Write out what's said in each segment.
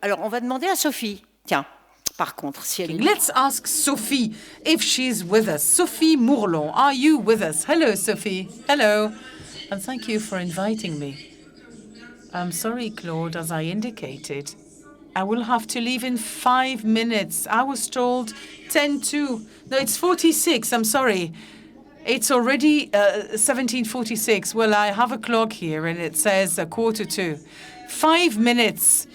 Alors, on va demander à Sophie. Tiens, par contre, si elle est... Let's ask Sophie if she's with us. Sophie MOURLON, are you with us? Hello, Sophie. Hello. And thank you for inviting me. I'm sorry, Claude, as I indicated. I will have to leave in 5 minutes. I was told 10 to. No, it's 46. I'm sorry. It's already 17:46. Well, I have a clock here, and it says 1:45. 5 minutes.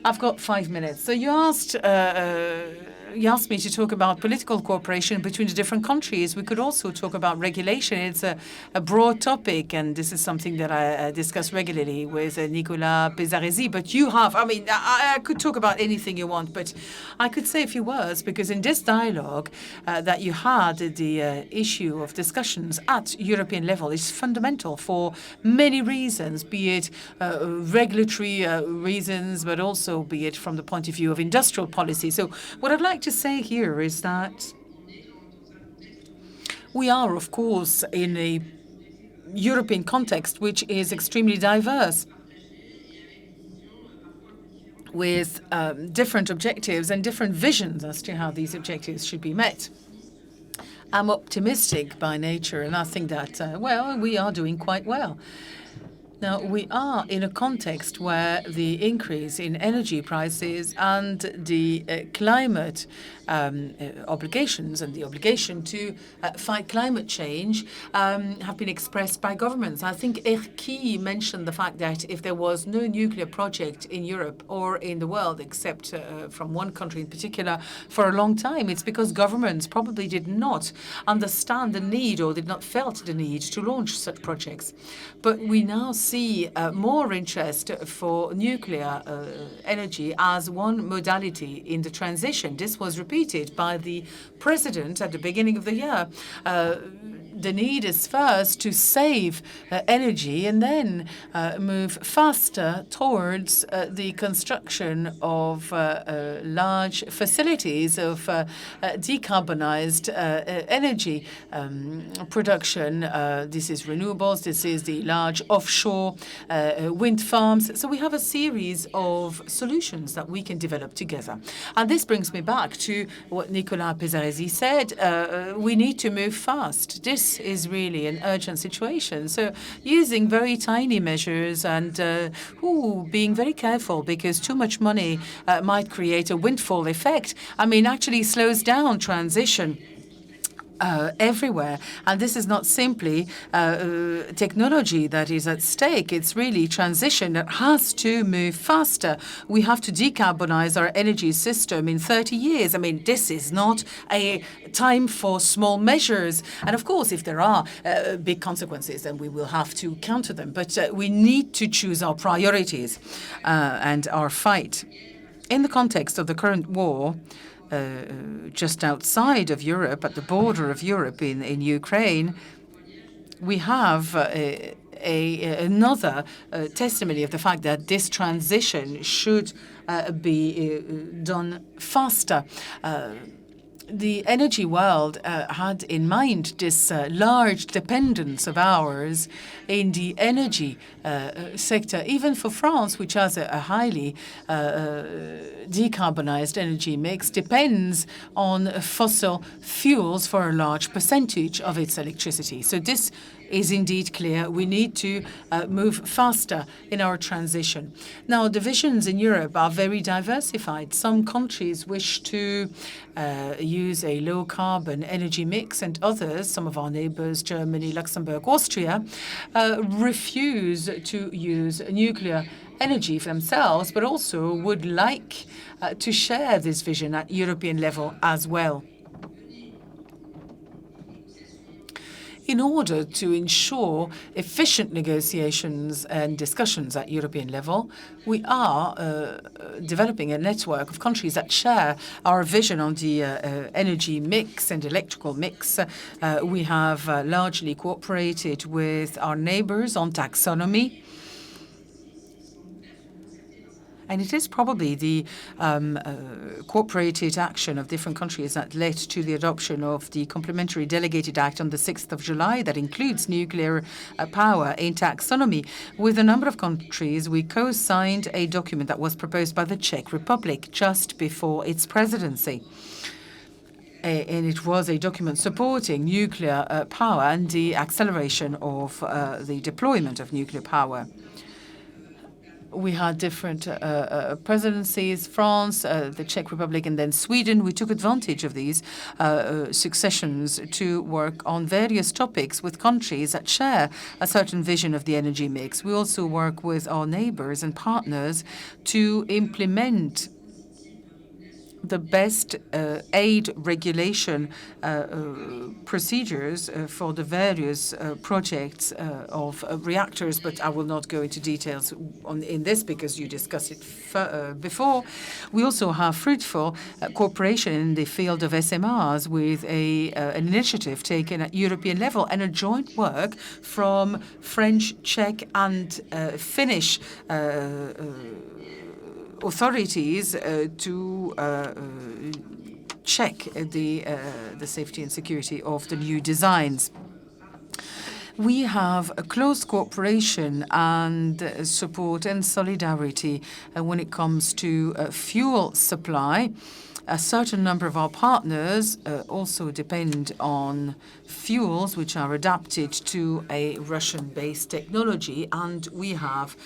I've got 5 minutes. So you asked me to talk about political cooperation between the different countries. We could also talk about regulation. It's a broad topic, and this is something that I discuss regularly with Nicolas Pézaresi. But you have, I mean, I could talk about anything you want, but I could say a few words, because in this dialogue that you had, the issue of discussions at European level is fundamental for many reasons, be it regulatory reasons, but also be it from the point of view of industrial policy. So what I'd like to say here is that we are, of course, in a European context which is extremely diverse, with different objectives and different visions as to how these objectives should be met. I'm optimistic by nature, and I think that, well, we are doing quite well. Now, we are in a context where the increase in energy prices and the climate obligations and the obligation to fight climate change have been expressed by governments. I think Erki mentioned the fact that if there was no nuclear project in Europe or in the world, except from one country in particular, for a long time, it's because governments probably did not understand the need or did not felt the need to launch such projects. But we now see more interest for nuclear energy as one modality in the transition. This was repeated by the president at the beginning of the year. The need is first to save energy and then move faster towards the construction of large facilities of decarbonized energy production. This is renewables. This is the large offshore wind farms. So we have a series of solutions that we can develop together. And this brings me back to what Nicolas Pézaresi said. We need to move fast. This is really an urgent situation. So using very tiny measures and being very careful, because too much money might create a windfall effect. I mean, actually slows down transition everywhere. And this is not simply technology that is at stake. It's really transition that has to move faster. We have to decarbonize our energy system in 30 years. I mean, this is not a time for small measures. And of course, if there are big consequences, then we will have to counter them. But we need to choose our priorities and our fight. In the context of the current war, just outside of Europe, at the border of Europe in Ukraine, we have another testimony of the fact that this transition should be done faster. The energy world had in mind this large dependence of ours in the energy sector, even for France, which has a highly decarbonized energy mix, depends on fossil fuels for a large percentage of its electricity. So this is indeed clear. We need to move faster in our transition. Now, the visions in Europe are very diversified. Some countries wish to use a low-carbon energy mix, and others, some of our neighbors, Germany, Luxembourg, Austria, refuse to use nuclear energy for themselves, but also would like to share this vision at European level as well. In order to ensure efficient negotiations and discussions at European level, we are developing a network of countries that share our vision on the energy mix and electrical mix. We have largely cooperated with our neighbors on taxonomy. And it is probably the cooperated action of different countries that led to the adoption of the Complementary Delegated Act on the 6th of July that includes nuclear power in taxonomy. With a number of countries, we co-signed a document that was proposed by the Czech Republic just before its presidency. And it was a document supporting nuclear power and the acceleration of the deployment of nuclear power. We had different presidencies, France, the Czech Republic, and then Sweden. We took advantage of these successions to work on various topics with countries that share a certain vision of the energy mix. We also work with our neighbors and partners to implement the best aid regulation procedures for the various projects of reactors, but I will not go into details in this because you discussed it before. We also have fruitful cooperation in the field of SMRs with an initiative taken at European level and a joint work from French, Czech and Finnish authorities to check the safety and security of the new designs. We have a close cooperation and support and solidarity when it comes to fuel supply. A certain number of our partners also depend on fuels which are adapted to a Russian-based technology, and we have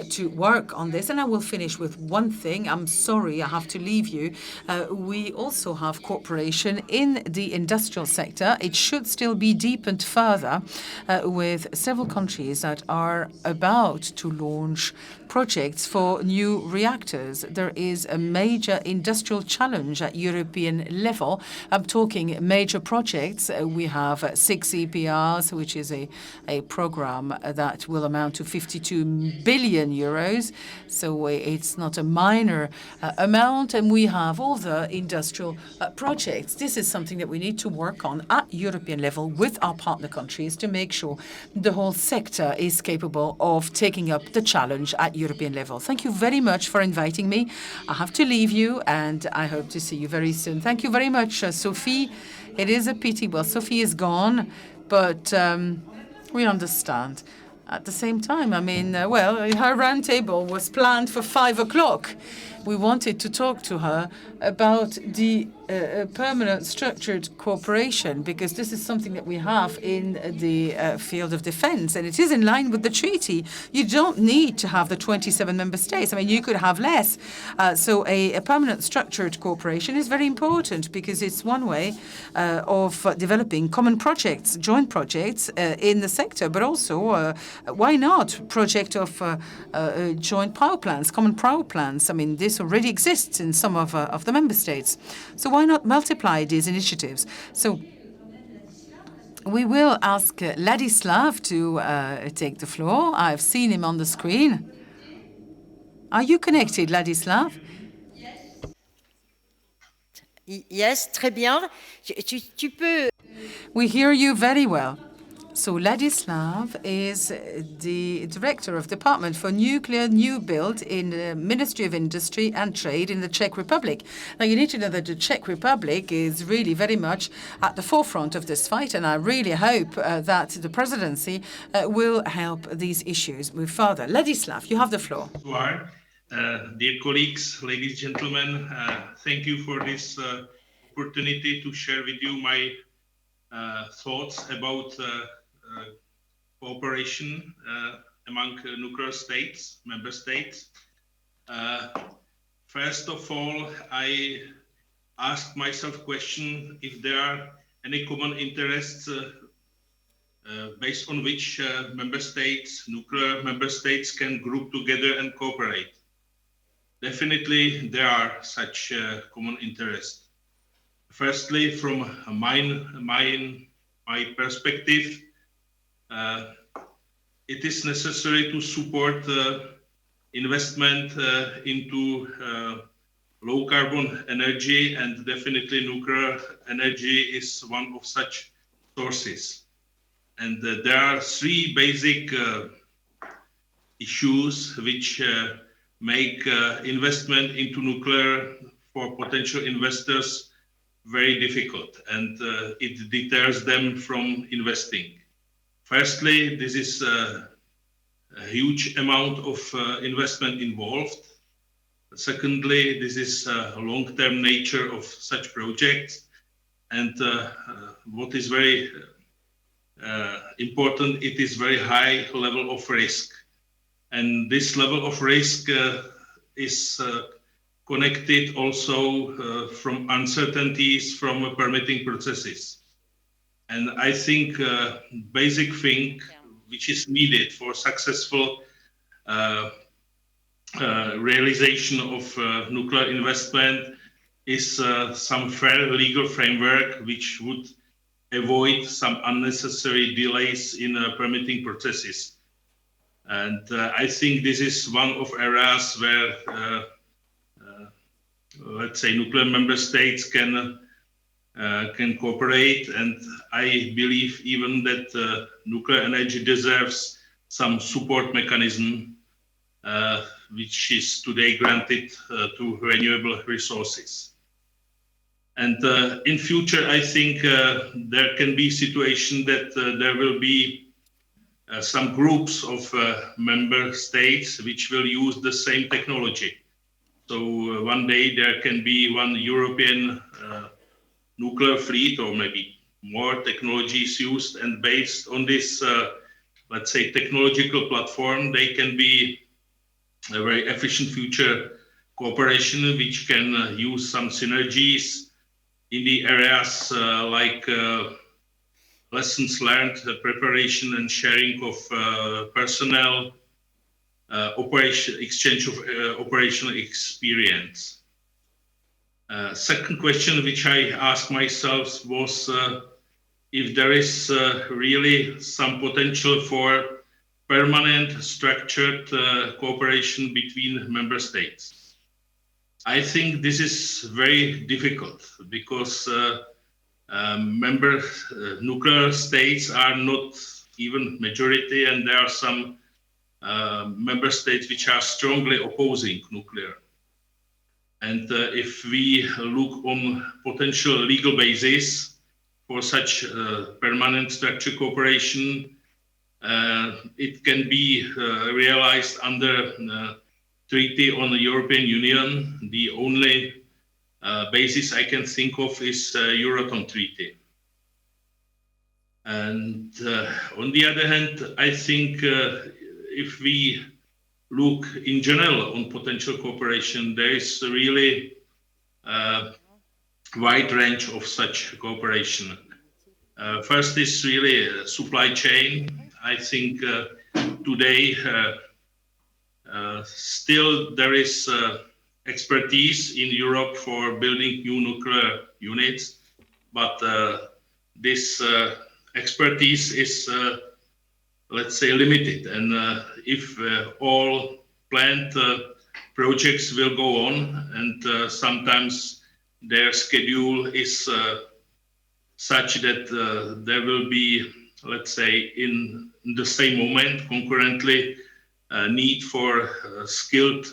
to work on this. And I will finish with one thing. I'm sorry, I have to leave you. We also have cooperation in the industrial sector. It should still be deepened further with several countries that are about to launch projects for new reactors. There is a major industrial challenge at European level. I'm talking major projects. We have 6 EPRs, which is a program that will amount to 52 billion euros. So it's not a minor amount. And we have other industrial projects. This is something that we need to work on at European level with our partner countries to make sure the whole sector is capable of taking up the challenge at European level. Thank you very much for inviting me. I have to leave you, and I hope to see you very soon. Thank you very much, Sophie. It is a pity. Well, Sophie is gone, but we understand. At the same time, I mean, well, her roundtable was planned for 5 o'clock. We wanted to talk to her about the permanent structured cooperation, because this is something that we have in the field of defense, and it is in line with the treaty. You don't need to have the 27 member states. I mean, you could have less. So a permanent structured cooperation is very important because it's one way of developing common projects, joint projects in the sector, but also, why not, project of joint power plants, common power plants. I mean, this already exists in some of the member states. So why not multiply these initiatives? So we will ask Ladislav to take the floor. I've seen him on the screen. Are you connected, Ladislav? Yes, très bien. Tu peux... We hear you very well. So Ladislav is the director of Department for Nuclear New Build in the Ministry of Industry and Trade in the Czech Republic. Now, you need to know that the Czech Republic is really very much at the forefront of this fight, and I really hope that the presidency will help these issues move further. Ladislav, you have the floor. Dear colleagues, ladies and gentlemen, thank you for this opportunity to share with you my thoughts about cooperation among nuclear states, member states. First of all, I asked myself question if there are any common interests based on which nuclear member states can group together and cooperate. Definitely there are such common interests. Firstly, from my perspective, it is necessary to support investment into low carbon energy, and definitely nuclear energy is one of such sources. And there are 3 basic issues which make investment into nuclear for potential investors very difficult, and it deters them from investing. Firstly, this is a huge amount of investment involved. Secondly, this is a long-term nature of such projects, and what is very important, it is very high level of risk. And this level of risk is connected also from uncertainties from permitting processes. And I think basic thing which is needed for successful realization of nuclear investment is some fair legal framework which would avoid some unnecessary delays in permitting processes. And I think this is one of areas where, let's say, nuclear member states can cooperate. And I believe even that nuclear energy deserves some support mechanism, which is today granted to renewable resources. And in future, I think there can be situation that there will be some groups of member states which will use the same technology. So one day there can be one European nuclear fleet, or maybe more technologies used, and based on this, let's say, technological platform, they can be a very efficient future cooperation which can use some synergies in the areas like lessons learned, preparation and sharing of personnel, exchange of operational experience. Second question which I asked myself was if there is really some potential for permanent structured cooperation between member states. I think this is very difficult because nuclear states are not even majority, and there are some member states which are strongly opposing nuclear. And if we look on potential legal basis for such permanent structured cooperation, it can be realized under Treaty on the European Union. The only basis I can think of is Euratom Treaty. And on the other hand, I think if we look in general on potential cooperation, there is really a wide range of such cooperation. First is really supply chain. I think today still there is expertise in Europe for building new nuclear units, but this expertise is, let's say, limited. And if all planned projects will go on, and sometimes their schedule is such that there will be, let's say, in the same moment, concurrently, need for skilled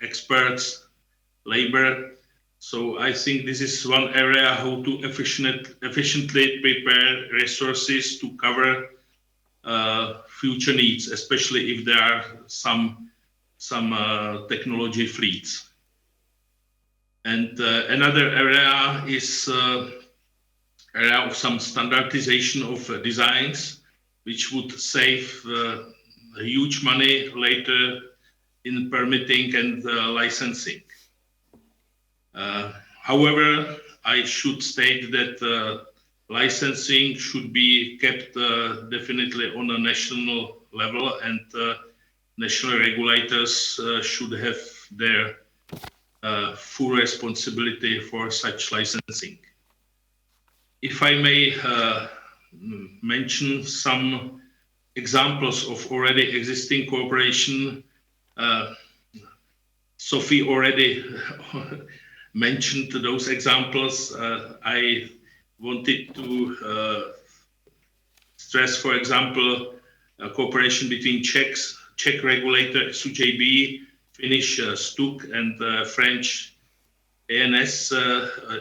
experts, labor. So I think this is one area how to efficiently prepare resources to cover future needs, especially if there are some technology fleets. And another area is area of some standardization of designs, which would save huge money later in permitting and licensing. However, I should state that licensing should be kept definitely on a national level, and national regulators should have their full responsibility for such licensing. If I may mention some examples of already existing cooperation, Sophie already mentioned those examples. I wanted to stress, for example, cooperation between Czech regulator SUJB Finnish STUK and French ANS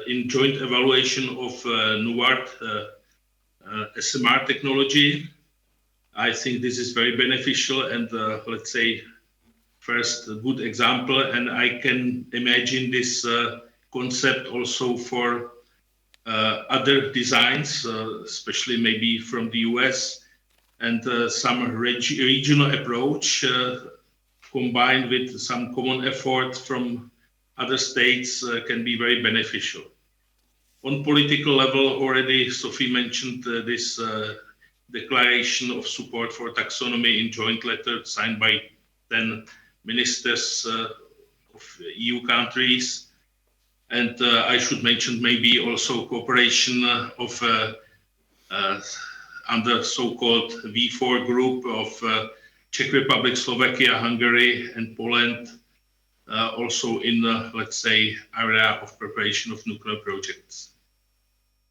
in joint evaluation of NUART SMR technology. I think this is very beneficial and let's say first a good example, and I can imagine this concept also for other designs, especially maybe from the US, and some regional approach combined with some common effort from other states can be very beneficial. On political level, already Sophie mentioned this declaration of support for taxonomy in joint letter signed by 10 ministers of EU countries. And I should mention maybe also cooperation of under so-called V4 group of Czech Republic, Slovakia, Hungary, and Poland, also in the, let's say, area of preparation of nuclear projects.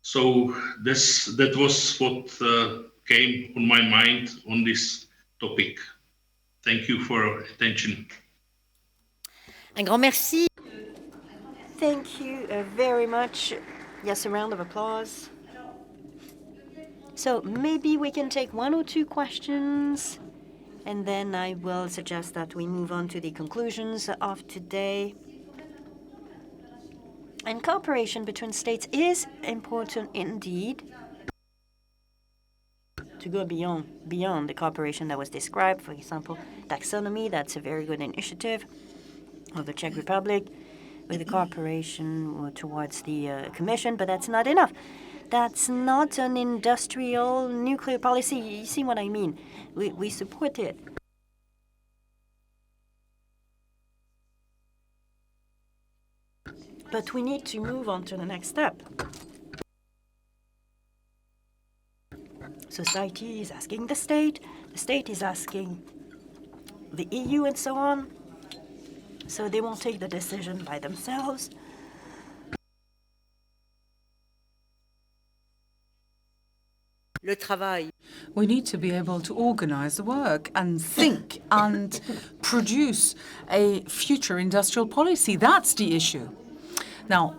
So that was what came on my mind on this topic. Thank you for your attention. Un grand merci. Thank you very much. Yes, a round of applause. So maybe we can take one or two questions, and then I will suggest that we move on to the conclusions of today. And cooperation between states is important indeed, to go beyond the cooperation that was described. For example, taxonomy, that's a very good initiative of the Czech Republic, with the cooperation towards the Commission, but that's not enough. That's not an industrial nuclear policy. You see what I mean? We support it. But we need to move on to the next step. Society is asking the state is asking the EU, and so on. So they won't take the decision by themselves. Le travail. We need to be able to organize the work and think and produce a future industrial policy. That's the issue. Now,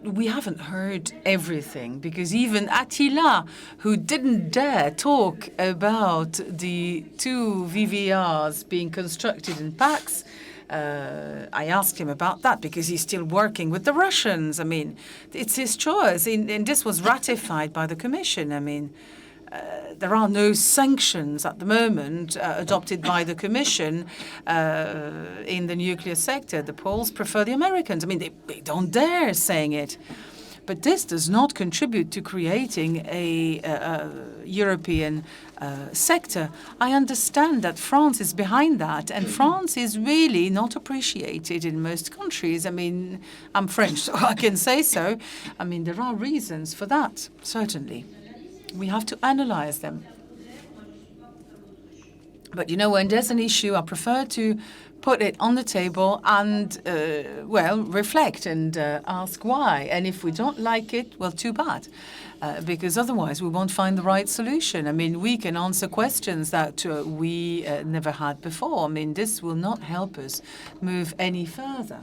we haven't heard everything, because even Attila, who didn't dare talk about the two VVRs being constructed in packs, I asked him about that because he's still working with the Russians. I mean, it's his choice, and this was ratified by the Commission. I mean, there are no sanctions at the moment adopted by the Commission in the nuclear sector. The Poles prefer the Americans. I mean, they don't dare saying it. But this does not contribute to creating a European sector. I understand that France is behind that, and France is really not appreciated in most countries. I mean, I'm French, so I can say so. I mean, there are reasons for that, certainly. We have to analyze them. But, you know, when there's an issue, I prefer to put it on the table and, well, reflect and ask why. And if we don't like it, well, too bad, because otherwise we won't find the right solution. I mean, we can answer questions that we never had before. I mean, this will not help us move any further.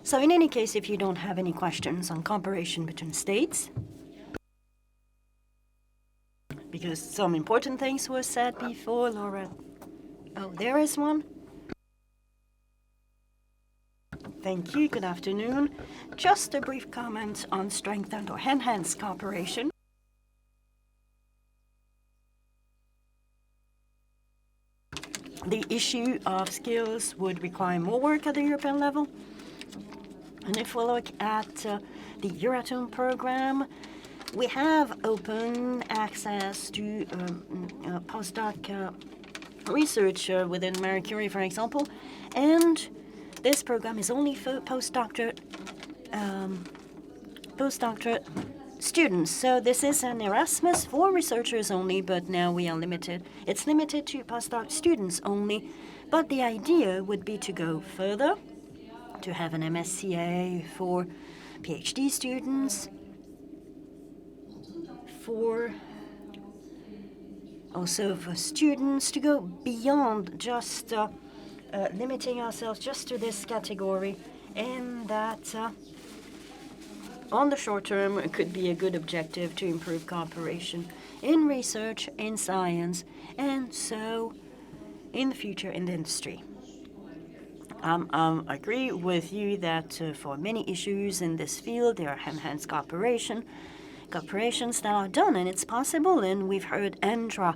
So in any case, if you don't have any questions on cooperation between states, because some important things were said before, Laura. Oh, there is one. Thank you. Good afternoon. Just a brief comment on strengthened or enhanced cooperation. The issue of skills would require more work at the European level. And if we look at the Euratom program, we have open access to postdoc research within Marie Curie, for example, and this program is only for postdoctorate students. So this is an Erasmus for researchers only, but now we are limited. It's limited to postdoc students only, but the idea would be to go further, to have an MSCA for PhD students, also for students, to go beyond just limiting ourselves just to this category, and that on the short term it could be a good objective to improve cooperation in research, in science, and so in the future in the industry. I agree with you that for many issues in this field, there are enhanced cooperations that are done, and it's possible. And we've heard ENDRA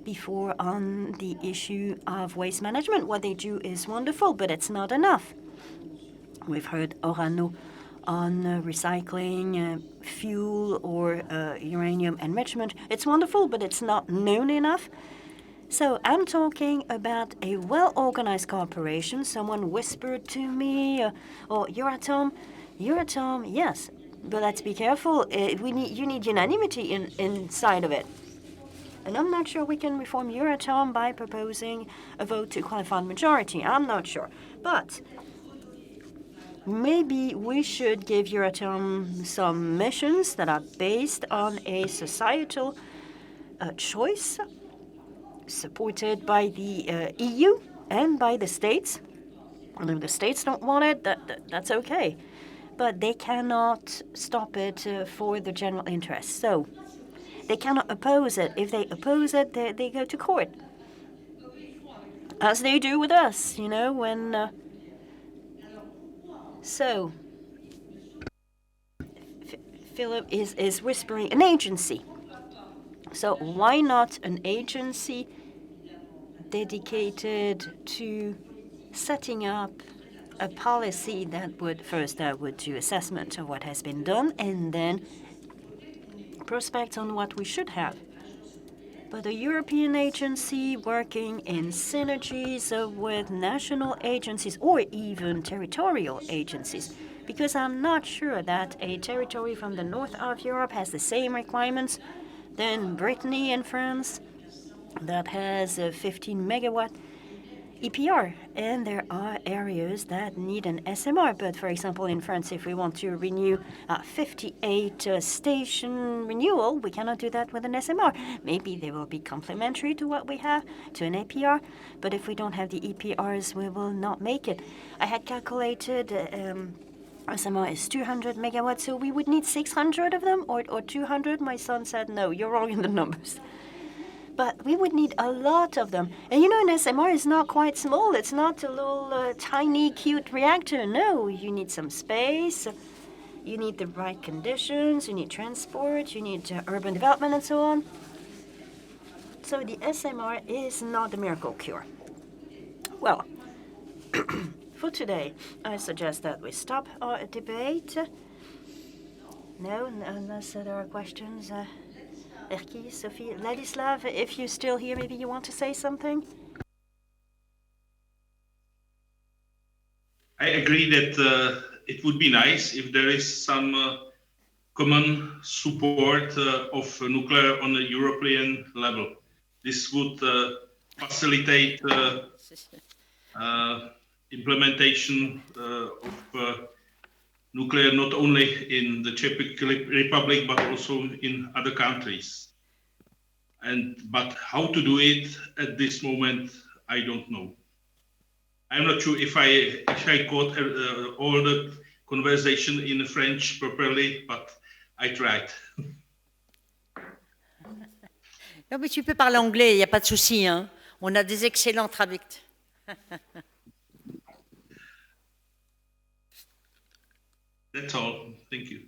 before on the issue of waste management. What they do is wonderful, but it's not enough. We've heard Orano on recycling, fuel, or uranium enrichment. It's wonderful, but it's not known enough. So I'm talking about a well-organized cooperation. Someone whispered to me, or Euratom, yes, but let's be careful. You need unanimity inside of it. And I'm not sure we can reform Euratom by proposing a vote to qualified majority. I'm not sure. But maybe we should give Euratom some missions that are based on a societal choice, supported by the EU and by the states. And if the states don't want it, that's okay. But they cannot stop it for the general interest. So they cannot oppose it. If they oppose it, they go to court. As they do with us, when... So Philip is whispering an agency. So why not an agency dedicated to setting up a policy that would do assessment of what has been done and then prospect on what we should have. But a European agency working in synergies with national agencies or even territorial agencies, because I'm not sure that a territory from the north of Europe has the same requirements than Brittany in France that has a 15 megawatt EPR, and there are areas that need an SMR. But for example, in France, if we want to renew 58 station renewal, we cannot do that with an SMR. Maybe they will be complementary to what we have, to an APR, but if we don't have the EPRs, we will not make it. I had calculated SMR is 200 megawatts, so we would need 600 of them or 200. My son said, no, you're wrong in the numbers. But we would need a lot of them. And an SMR is not quite small. It's not a little tiny, cute reactor. No, you need some space. You need the right conditions. You need transport. You need urban development and so on. So the SMR is not the miracle cure. Well, for today, I suggest that we stop our debate. No, unless there are questions. Erki, Sophie, Ladislav, if you're still here, maybe you want to say something? I agree that it would be nice if there is some common support of nuclear on a European level. This would facilitate implementation of nuclear not only in the Czech Republic but also in other countries. But how to do it at this moment, I don't know. I'm not sure if I caught all the conversation in French properly, but I tried. Non, mais tu peux parler anglais, il n'y a pas de souci. Hein. On a des excellents traducteurs. That's all. Thank you.